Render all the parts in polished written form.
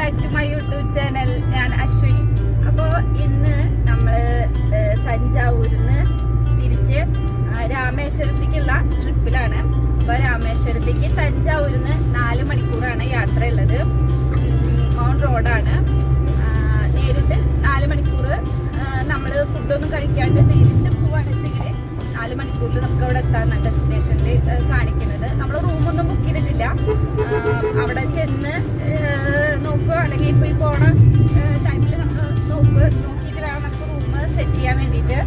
Back to my YouTube channel. ഞാൻ അശ്വിനി. അപ്പോൾ ഇന്ന് നമ്മൾ തഞ്ചാവൂരിൽ നിന്ന് തിരിച്ച് രാമേശ്വരത്തേക്കുള്ള ട്രിപ്പിലാണ്. അപ്പോൾ രാമേശ്വരത്തേക്ക് തഞ്ചാവൂരിൽ നിന്ന് 4 മണിക്കൂറാണ് യാത്രയുള്ളത്. ഓൺ റോഡാണ്. നേരിട്ട് 4 മണിക്കൂർ നമ്മൾ ഫുഡൊന്നും കഴിക്കാണ്ട് നേരിട്ട് പോവുകയാണെന്നുവെച്ചെങ്കിൽ 4 മണിക്കൂറിൽ നമുക്ക് അവിടെ എത്താൻ ഡെസ്റ്റിനേഷനിൽ കാണിക്കുന്നത്. നമ്മൾ റൂമൊന്നും ബുക്ക് ചെയ്തിട്ടില്ല. അവിടെ ചെന്ന് നോക്കുക, അല്ലെങ്കിൽ ഇപ്പോൾ ഈ പോണ ടൈമിൽ നമ്മൾ നോക്കിയിട്ട് വേണം നമുക്ക് റൂം സെറ്റ് ചെയ്യാൻ വേണ്ടിയിട്ട്.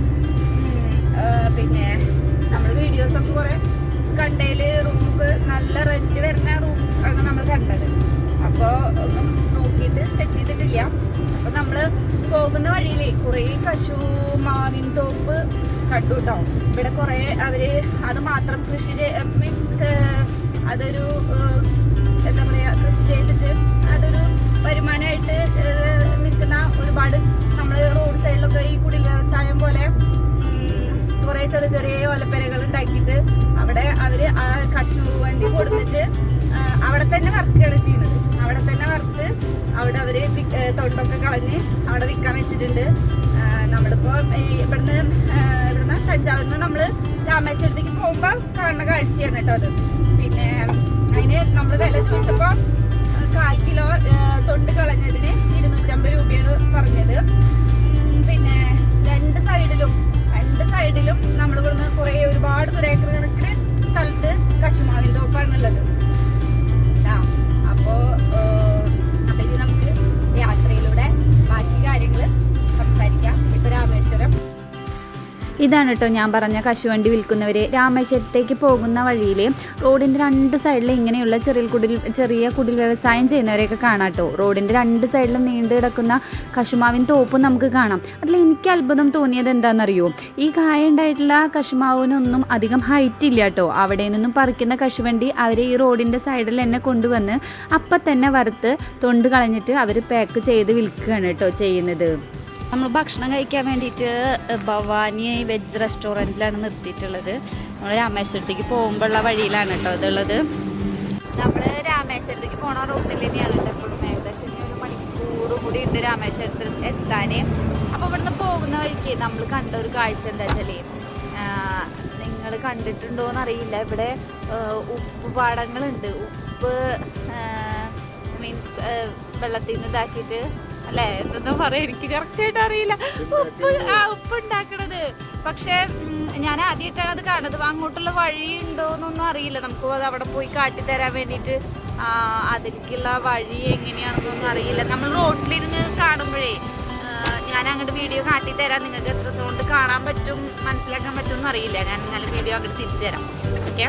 പിന്നെ നമ്മൾ വീഡിയോസൊക്കെ കുറേ കണ്ടതിൽ റൂമൊക്കെ നല്ല റെന്റ് വരുന്ന റൂംസ് ആണ് നമ്മൾ കണ്ടത്. അപ്പോൾ ഒന്നും നോക്കിയിട്ട് സെറ്റ് ചെയ്തിട്ടില്ല. അപ്പോൾ നമ്മൾ പോകുന്ന വഴിയിൽ കുറേ മാവിൻ തോപ്പ് കണ്ടു കേട്ടോ. ഇവിടെ കുറേ അവർ അത് മാത്രം കൃഷി മീൻസ് അതൊരു എന്താ പറയുക, കൃഷി ചെയ്തിട്ട് അതൊരു വരുമാനമായിട്ട് നിൽക്കുന്ന ഒരുപാട് നമ്മൾ റോഡ് സൈഡിലൊക്കെ ഈ കുടിൽ വ്യവസായം പോലെ കുറേ ചെറിയ ചെറിയ ഓലപ്പരകൾ ഉണ്ടാക്കിയിട്ട് അവിടെ അവർ കഷ്ണ വണ്ടി കൊടുത്തിട്ട് അവിടെ തന്നെ വറുക്കുകയാണ് ചെയ്യുന്നത്. അവിടെ തന്നെ വറുത്ത് അവിടെ അവർ തൊണ്ടൊക്കെ കളഞ്ഞ് അവിടെ വിൽക്കാൻ വെച്ചിട്ടുണ്ട്. നമ്മളിപ്പോൾ ഇവിടുന്ന് തഞ്ചാവൂരിൽ നിന്ന് നമ്മൾ രാമേശ്വരത്തേക്ക് പോകുമ്പോൾ കാണുന്ന കാഴ്ചയാണ് കേട്ടോ അത്. പിന്നെ അതിന് നമ്മൾ വില ചോദിച്ചപ്പോൾ 1/4 കിലോ തൊണ്ട് കളഞ്ഞതിന് 250 രൂപയാണ് പറഞ്ഞത്. പിന്നെ രണ്ട് സൈഡിലും നമ്മളിവിടുന്ന് കുറേ ഒരുപാട് ഏക്കർ കണക്കിന് സ്ഥലത്ത് കശുമാവിൻ തോപ്പാണുള്ളത്. അപ്പോൾ ഇനി നമുക്ക് യാത്രയിലൂടെ ബാക്കി കാര്യങ്ങൾ സംസാരിക്കാം. ഇപ്പോൾ രാമേശ്വരം ഇതാണ് കേട്ടോ ഞാൻ പറഞ്ഞ കശുവണ്ടി വിൽക്കുന്നവർ. രാമേശ്വരത്തേക്ക് പോകുന്ന വഴിയിൽ റോഡിൻ്റെ 2 സൈഡിൽ ഇങ്ങനെയുള്ള ചെറിയ കുടിൽ വ്യവസായം ചെയ്യുന്നവരെയൊക്കെ കാണാം കേട്ടോ. റോഡിൻ്റെ 2 സൈഡിലും നീണ്ടു കിടക്കുന്ന കശുമാവിൻ തോപ്പും നമുക്ക് കാണാം. അതിൽ എനിക്ക് അത്ഭുതം തോന്നിയത് എന്താണെന്നറിയോ, ഈ കായ ഉണ്ടായിട്ടുള്ള കശുമാവിനൊന്നും അധികം ഹൈറ്റ് ഇല്ല കേട്ടോ. അവിടെ നിന്നും പറിക്കുന്ന കശുവണ്ടി അവർ ഈ റോഡിൻ്റെ സൈഡിൽ തന്നെ കൊണ്ടുവന്ന് അപ്പം തന്നെ വറുത്ത് തൊണ്ട് കളഞ്ഞിട്ട് അവർ പാക്ക് ചെയ്ത് വിൽക്കുകയാണ് കേട്ടോ ചെയ്യുന്നത്. നമ്മൾ ഭക്ഷണം കഴിക്കാൻ വേണ്ടിയിട്ട് ഭവാനി വെജ് റെസ്റ്റോറൻറ്റിലാണ് നിർത്തിയിട്ടുള്ളത്. നമ്മൾ രാമേശ്വരത്തേക്ക് പോകുമ്പോഴുള്ള വഴിയിലാണ് കേട്ടോ ഇതുള്ളത്. നമ്മൾ രാമേശ്വരത്തേക്ക് പോണ റൂട്ടിൽ തന്നെയാണ് കേട്ടോ എപ്പോഴും. ഏകദേശം 1 മണിക്കൂർ കൂടി ഉണ്ട് രാമേശ്വരത്തിൽ എത്താൻ. അപ്പോൾ ഇവിടുന്ന് പോകുന്ന വഴിക്ക് നമ്മൾ കണ്ട ഒരു കാഴ്ച എന്താ വെച്ചാൽ, നിങ്ങൾ കണ്ടിട്ടുണ്ടോ എന്നറിയില്ല, ഇവിടെ ഉപ്പ് പാടങ്ങളുണ്ട്. ഉപ്പ് മീൻസ് വെള്ളത്തിൽ നിന്ന് ഇതാക്കിയിട്ട് അല്ലേ, എന്താ പറയാ, എനിക്ക് കറക്റ്റായിട്ട് അറിയില്ല. ഉപ്പ് ഉണ്ടാക്കണത്. പക്ഷെ ഞാൻ ആദ്യമായിട്ടാണ് അത് കാണുന്നത്. അങ്ങോട്ടുള്ള വഴി ഉണ്ടോന്നൊന്നും അറിയില്ല. നമുക്ക് അത് അവിടെ പോയി കാട്ടിത്തരാൻ വേണ്ടിയിട്ട് അതിലേക്കുള്ള വഴി എങ്ങനെയാണെന്നൊന്നും അറിയില്ല. നമ്മൾ റോഡിലിരുന്ന് കാണുമ്പോഴേ ഞാൻ അങ്ങോട്ട് വീഡിയോ കാട്ടിത്തരാം. നിങ്ങൾക്ക് എത്രത്തോണ്ട് കാണാൻ പറ്റും മനസ്സിലാക്കാൻ പറ്റുമെന്ന് അറിയില്ല. ഞാൻ ഇന്നലെ വീഡിയോ അങ്ങോട്ട് തിരിച്ചു തരാം. ഓക്കെ,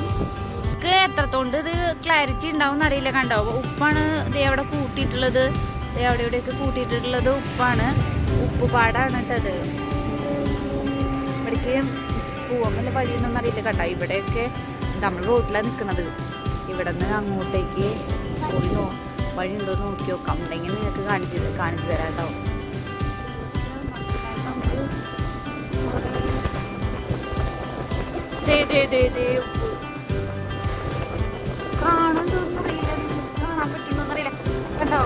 നമുക്ക് എത്രത്തോണ്ട് ഇത് ക്ലാരിറ്റി ഉണ്ടാവും എന്നറിയില്ല. കണ്ടോ, ഉപ്പാണ് ഇത് അവിടെ കൂട്ടിയിട്ടുള്ളത്. അവിടെ ഇവിടെയൊക്കെ കൂട്ടിയിട്ടുള്ളത് ഉപ്പാണ്. ഉപ്പുപാടാണ് കേട്ടത്. ഇവിടേക്ക് പോവാൻ വല്ല വഴിയൊന്നും അറിയില്ല കേട്ടോ. ഇവിടെയൊക്കെ നമ്മൾ റോഡിലാണ് നിൽക്കുന്നത്. ഇവിടെ നിന്ന് അങ്ങോട്ടേക്ക് പോയി വഴി ഉണ്ടോ നോക്കി നോക്കാം. ഉണ്ടെങ്കിൽ നിങ്ങൾക്ക് കാണിച്ചു തരാം കേട്ടോ. ഉപ്പ് കാണുന്നൊന്നും അറിയില്ല, കാണാൻ പറ്റുന്നൊന്നും അറിയില്ല. കണ്ടോ,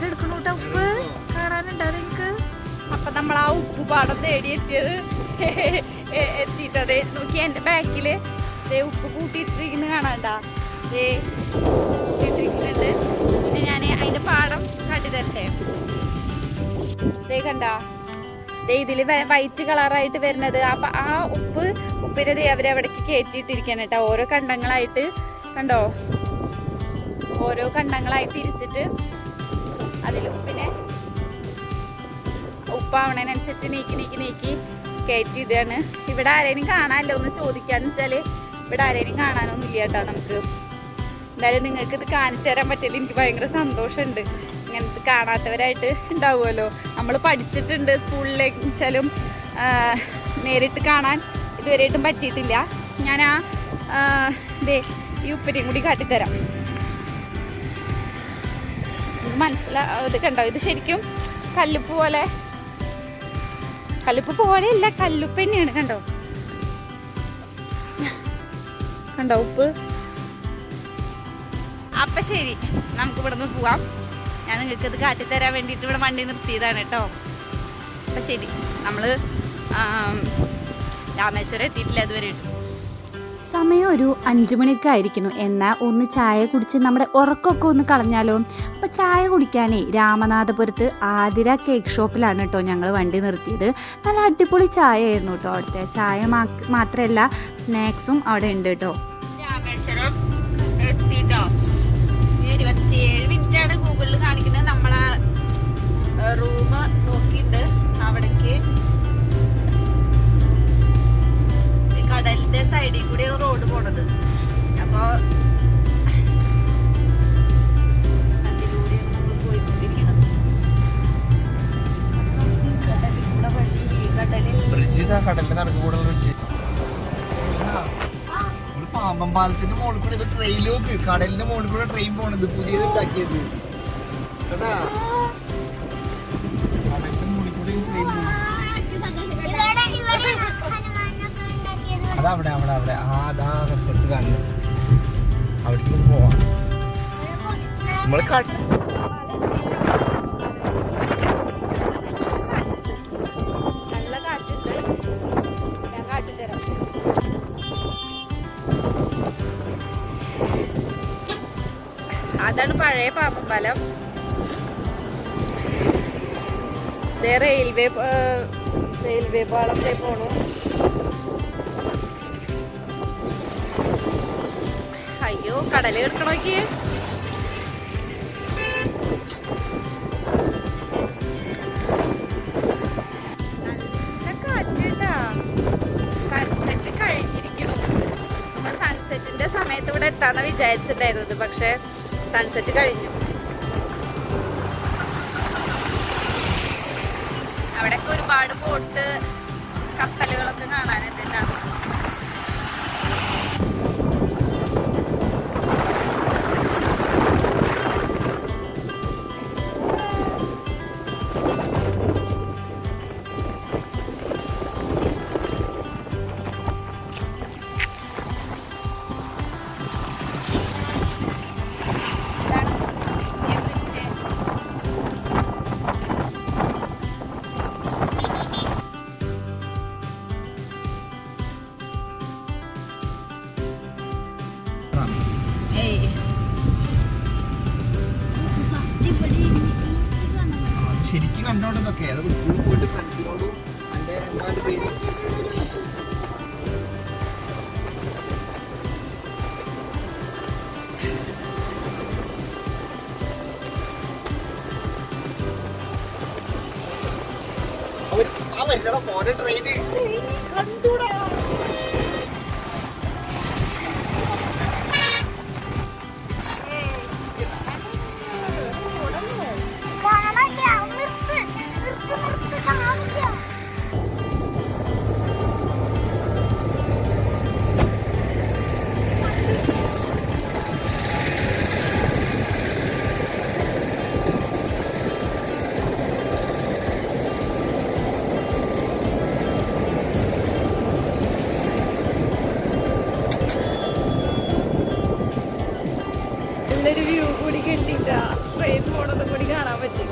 എടുക്കണോട്ട ഉപ്പ് കാണാനുണ്ടോ നിങ്ങൾക്ക്? അപ്പൊ നമ്മൾ ആ ഉപ്പുപാടം എത്തിയിട്ടത് നോക്കി. എന്റെ ബാക്കില് ഉപ്പ് കൂട്ടിയിട്ടിരിക്കുന്ന കാണാണ്ടാ, കൂട്ടിയിട്ടിരിക്കുന്നുണ്ട്. പിന്നെ ഞാൻ അതിന്റെ പാടം കാട്ടിത്തരട്ടെ. കണ്ടാ, ഇതില് വൈറ്റ് കളറായിട്ട് വരുന്നത് ആ ഉപ്പിനെ അവരവിടേക്ക് കയറ്റിയിട്ടിരിക്കാൻ കേട്ടോ. ഓരോ കണ്ടങ്ങളായിട്ട് കണ്ടോ, ഓരോ കണ്ടങ്ങളായിട്ട് ഇരിച്ചിട്ട് അതിലും പിന്നെ ഉപ്പാവണതിനനുസരിച്ച് നീക്കി കയറ്റിയിടുകയാണ്. ഇവിടെ ആരെയും കാണാനല്ലോ ഒന്ന് ചോദിക്കാന്ന് വെച്ചാൽ ഇവിടെ ആരെയും കാണാനൊന്നും ഇല്ല കേട്ടോ. നമുക്ക് എന്തായാലും നിങ്ങൾക്ക് ഇത് കാണിച്ചു തരാൻ പറ്റില്ല. എനിക്ക് ഭയങ്കര സന്തോഷമുണ്ട്. ഇങ്ങനത്തെ കാണാത്തവരായിട്ട് ഉണ്ടാവുമല്ലോ. നമ്മൾ പഠിച്ചിട്ടുണ്ട് സ്കൂളിലേക്ക് വെച്ചാലും നേരിട്ട് കാണാൻ ഇതുവരെയായിട്ടും പറ്റിയിട്ടില്ല. ഞാൻ ഈ ഉപ്പിനെയും കൂടി കാട്ടിത്തരാം. ഇത് കണ്ടോ, ഇത് ശരിക്കും കല്ലുപ്പ് പോലെയല്ല, കല്ലുപ്പ് തന്നെയാണ്. കണ്ടോ ഉപ്പ് അപ്പം ശരി, നമുക്ക് ഇവിടെ നിന്ന് പോവാം. ഞാൻ നിങ്ങൾക്ക് ഇത് കാറ്റിത്തരാൻ വേണ്ടിയിട്ട് ഇവിടെ വണ്ടി നിർത്തിയതാണ് കേട്ടോ. അപ്പം ശരി, നമ്മൾ രാമേശ്വരം എത്തിയിട്ടില്ല അതുവരെ. സമയം ഒരു 5 മണിയൊക്കെ ആയിരിക്കുന്നു. എന്നാൽ ഒന്ന് ചായ കുടിച്ച് നമ്മുടെ ഉറക്കമൊക്കെ ഒന്ന് കളഞ്ഞാലോ. അപ്പോൾ ചായ കുടിക്കാനേ രാമനാഥപുരത്ത് ആതിര കേക്ക് ഷോപ്പിലാണ് കേട്ടോ ഞങ്ങൾ വണ്ടി നിർത്തിയത്. നല്ല അടിപൊളി ചായ ആയിരുന്നു കേട്ടോ. അവിടുത്തെ ചായ മാത്രമല്ല സ്നാക്സും അവിടെ ഉണ്ട് കേട്ടോ. രാമേശ്വരം എത്തിട്ടോ. 27 മിനിറ്റാണ് ഗൂഗിളിൽ കാണിക്കുന്നത്. നമ്മളെ റൂം നോക്കിയിട്ട് അവിടേക്ക് കടലിന്റെ സൈഡിൽ കൂടിയാണ് റോഡ് പോണത്. അപ്പോൾ അതിലൂടെയാണ് നമ്മൾ പോയിക്കൊണ്ടിരിക്കുന്നത്. കടലിലുള്ള വഴി, കടലിന്റെ നടുക്കൂടുള്ള ബ്രിഡ്ജ്. പാമ്പമ്പാലത്തിന്റെ മുകളിൽ കൂടെ ഇത് ട്രെയിൻ നോക്ക്. കടലിന്റെ മുകളിൽ കൂടെ ട്രെയിൻ പോണത് പുതിയത് ഉണ്ടാക്കിയത് കേട്ടാ. കടലിന്റെ മുകളിൽ കൂടെ ട്രെയിൻ പോകും. അതവിടെ അവിടെ അവിടെ അതാ കത്തത്ത് കാണുന്നത്. അവിടേക്ക് പോവാം. നമ്മള് നല്ല കാറ്റുണ്ട്. ഞാൻ കാട്ടിത്തരാം. അതാണ് പഴയ പാമ്പമ്പാലം. റെയിൽവേ പാളത്തെ പോണു. അയ്യോ, കടല് കിടക്കണോക്ക്. നല്ല കാറ്റാ. സൺസെറ്റ് കഴിഞ്ഞിരിക്കണം. നമ്മൾ സൺസെറ്റിന്റെ സമയത്ത് ഇവിടെ എത്താന്ന് വിചാരിച്ചിട്ടുണ്ടായിരുന്നത്, പക്ഷെ സൺസെറ്റ് കഴിഞ്ഞു. അവിടെയൊക്കെ ഒരുപാട് ബോട്ട് കപ്പലുകളൊക്കെ കാണാനുണ്ട്. ശരിക്കും കണ്ടോണ്ടതൊക്കെ അത് സ്കൂളിൽ പോയിട്ട് ഫ്രണ്ട്സിനോടും എൻ്റെ എന്താ പേര് ആ വരില്ലടാ പോരെ ട്രെയിന് കണ്ടൂടാ. നല്ലൊരു വ്യൂ കൂടി കിട്ടിയിട്ടാ. ട്രെയിൻ പോണതും കൂടി കാണാൻ പറ്റും.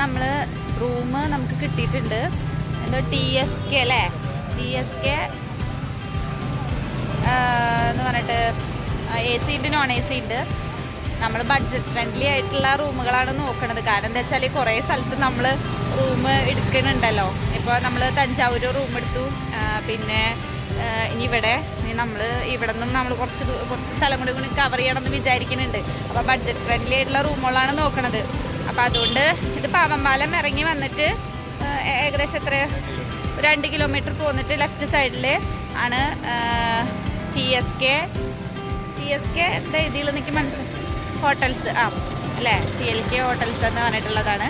നമ്മള് റൂം നമുക്ക് കിട്ടിയിട്ടുണ്ട്. എന്തോ TSK അല്ലേ, TSK എന്ന് പറഞ്ഞിട്ട് AC ഉണ്ട്, നോൺ AC ഉണ്ട്. നമ്മൾ ബഡ്ജറ്റ് ഫ്രണ്ട്ലി ആയിട്ടുള്ള റൂമുകളാണ് നോക്കണത്. കാരണം എന്താ വെച്ചാൽ കുറേ സ്ഥലത്ത് നമ്മൾ റൂം എടുക്കുന്നുണ്ടല്ലോ. ഇപ്പോൾ നമ്മൾ തഞ്ചാവൂർ റൂം എടുത്തു, പിന്നെ ഇനി നമ്മൾ ഇവിടെ നിന്നും നമ്മൾ കുറച്ച് സ്ഥലം കൂടി കവർ ചെയ്യണമെന്ന് വിചാരിക്കുന്നുണ്ട്. അപ്പോൾ ബഡ്ജറ്റ് ഫ്രണ്ട്ലി ആയിട്ടുള്ള റൂമുകളാണ് നോക്കണത്. അപ്പോൾ അതുകൊണ്ട് ഇത് പാമ്പമ്പാലം ഇറങ്ങി വന്നിട്ട് ഏകദേശം എത്ര 2 കിലോമീറ്റർ പോന്നിട്ട് ലെഫ്റ്റ് സൈഡിൽ ആണ് TSK എന്താ ഇതിൽ എനിക്ക് ഹോട്ടൽസ് അല്ലേ, TLK ഹോട്ടൽസ് എന്ന് പറഞ്ഞിട്ടുള്ളതാണ്.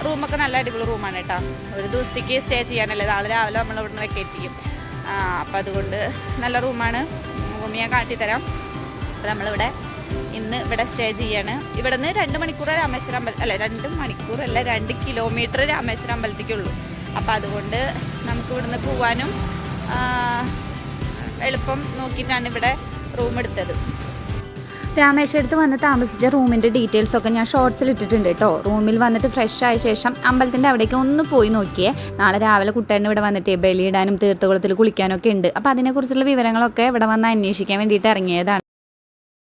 റൂമൊക്കെ നല്ല അടിപൊളി റൂമാണ് കേട്ടോ. ഒരു ദിവസത്തേക്ക് സ്റ്റേ ചെയ്യാനല്ലേ, നാളെ രാവിലെ നമ്മൾ ഇവിടുന്ന് വെക്കേറ്റ് ചെയ്യും. അപ്പം അതുകൊണ്ട് നല്ല റൂമാണ്. റൂം ഞാൻ കാട്ടിത്തരാം. അപ്പോൾ നമ്മളിവിടെ ഇന്ന് ഇവിടെ സ്റ്റേ ചെയ്യാണ്. ഇവിടെ നിന്ന് 2 മണിക്കൂർ രാമേശ്വരം അമ്പലം, അല്ല 2 മണിക്കൂറല്ല 2 കിലോമീറ്റർ രാമേശ്വരം അമ്പലത്തേക്കുള്ളൂ. അപ്പോൾ അതുകൊണ്ട് നമുക്ക് ഇവിടുന്ന് പോവാനും എളുപ്പം നോക്കിയിട്ടാണ് ഇവിടെ റൂം എടുത്തത്. രാമേശ്വരത്ത് വന്ന് താമസിച്ച റൂമിൻ്റെ ഡീറ്റെയിൽസ് ഒക്കെ ഞാൻ ഷോർട്സിൽ ഇട്ടിട്ടുണ്ട് കേട്ടോ. റൂമിൽ വന്നിട്ട് ഫ്രഷ് ആയ ശേഷം അമ്പലത്തിൻ്റെ അവിടേക്ക് ഒന്ന് പോയി നോക്കിയേ. നാളെ രാവിലെ കുട്ടേനെ ഇവിടെ വന്നിട്ട് ബലിയിടാനും തീർത്ഥകുളത്തിൽ കുളിക്കാനൊക്കെ ഉണ്ട്. അപ്പോൾ അതിനെക്കുറിച്ചുള്ള വിവരങ്ങളൊക്കെ ഇവിടെ വന്ന് അന്വേഷിക്കാൻ വേണ്ടിയിട്ട് ഇറങ്ങിയതാണ്.